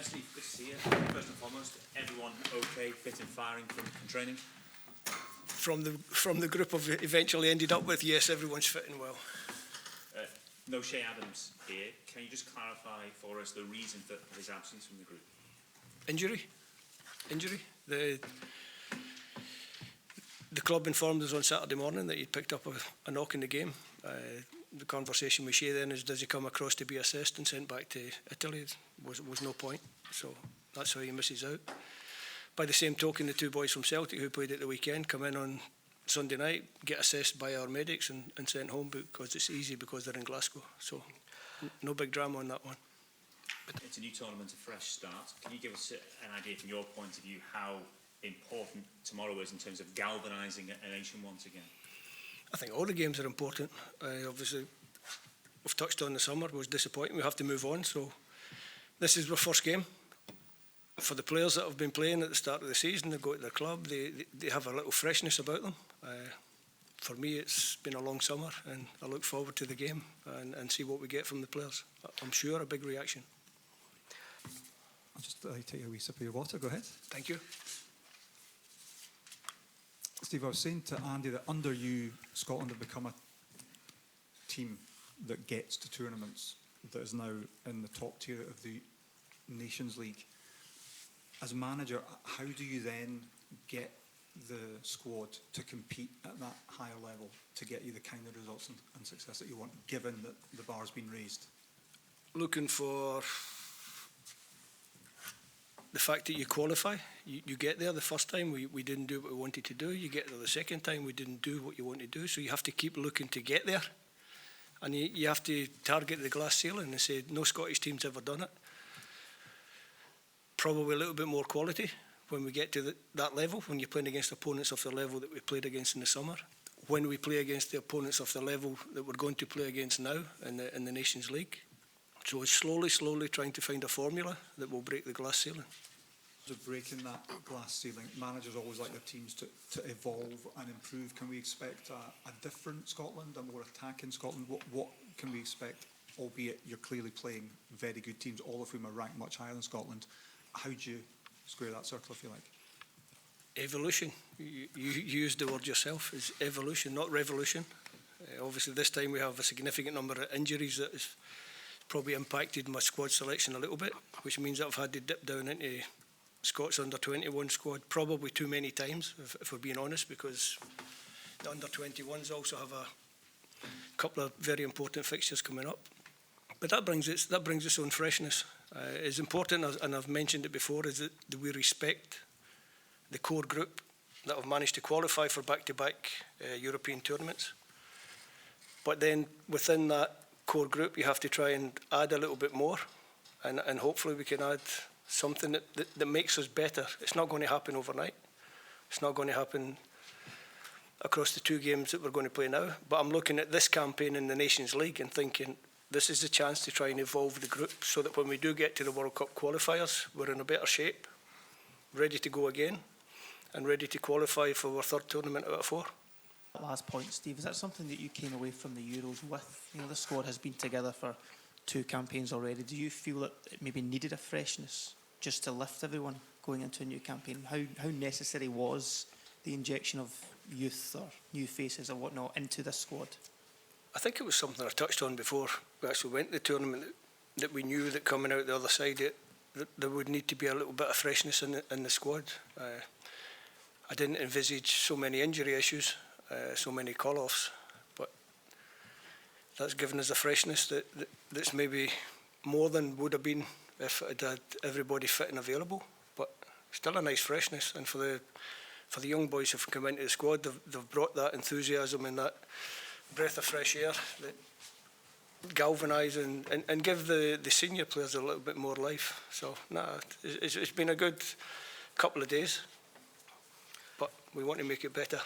Steve, good to see you. First and foremost, everyone okay, fit and firing from training? From the group I've eventually ended up with, yes, everyone's fitting well. No Shea Adams here. Can you just clarify for us the reason for his absence from the group? Injury. The club informed us on Saturday morning that he'd picked up a knock in the game. The conversation with Shea then is, does he come across to be assessed and sent back to Italy? Was no point. So that's how he misses out. By the same token, the two boys from Celtic who played at the weekend come in on Sunday night, get assessed by our medics and sent home because it's easy because they're in Glasgow. So no big drama on that one. It's a new tournament, a fresh start. Can you give us an idea from your point of view how important tomorrow is in terms of galvanising a nation once again? I think all the games are important. Obviously, we've touched on the summer, it was disappointing. We have to move on. So this is our first game. For the players that have been playing at the start of the season, they go to their club, they have a little freshness about them. For me, it's been a long summer, and I look forward to the game and see what we get from the players. I'm sure a big reaction. I'll just take a wee sip of your water. Go ahead. Thank you. Steve, I was saying to Andy that under you, Scotland have become a team that gets to tournaments, that is now in the top tier of the Nations League. As manager, how do you then get the squad to compete at that higher level to get you the kind of results and success that you want, given that the bar's been raised? Looking for the fact that you qualify. You get there the first time, we didn't do what we wanted to do. You get there the second time, we didn't do what you want to do. So you have to keep looking to get there. And you have to target the glass ceiling and say, no Scottish team's ever done it. Probably a little bit more quality when we get to that level, when you're playing against opponents of the level that we played against in the summer. When we play against the opponents of the level that we're going to play against now in the Nations League. So it's slowly trying to find a formula that will break the glass ceiling. So breaking that glass ceiling, managers always like their teams to evolve and improve. Can we expect a different Scotland, a more attacking Scotland? What can we expect, albeit you're clearly playing very good teams, all of whom are ranked much higher than Scotland? How do you square that circle, if you like? Evolution. You used the word yourself. It's evolution, not revolution. Obviously, this time we have a significant number of injuries that has probably impacted my squad selection a little bit, which means that I've had to dip down into Scots under-21 squad probably too many times, if we're being honest, because the under-21s also have a couple of very important fixtures coming up. But that brings its own freshness. It's important, and I've mentioned it before, is that we respect the core group that have managed to qualify for back-to-back European tournaments. But then within that core group, you have to try and add a little bit more, and hopefully we can add something that makes us better. It's not going to happen overnight. It's not going to happen across the two games that we're going to play now. But I'm looking at this campaign in the Nations League and thinking, this is the chance to try and evolve the group so that when we do get to the World Cup qualifiers, we're in a better shape, ready to go again, and ready to qualify for our third tournament out of four. That last point, Steve, is that something that you came away from the Euros with? You know, the squad has been together for two campaigns already. Do you feel that it maybe needed a freshness just to lift everyone going into a new campaign? How necessary was the injection of youth or new faces or whatnot into this squad? I think it was something I touched on before we actually went to the tournament, that we knew that coming out the other side that there would need to be a little bit of freshness in the squad. I didn't envisage so many injury issues, so many call-offs, but that's given us a freshness that's maybe more than would have been if it had everybody fit and available, but still a nice freshness. And for the young boys who've come into the squad, they've brought that enthusiasm and that breath of fresh air that galvanise and give the senior players a little bit more life. So, it's been a good couple of days, but we want to make it better.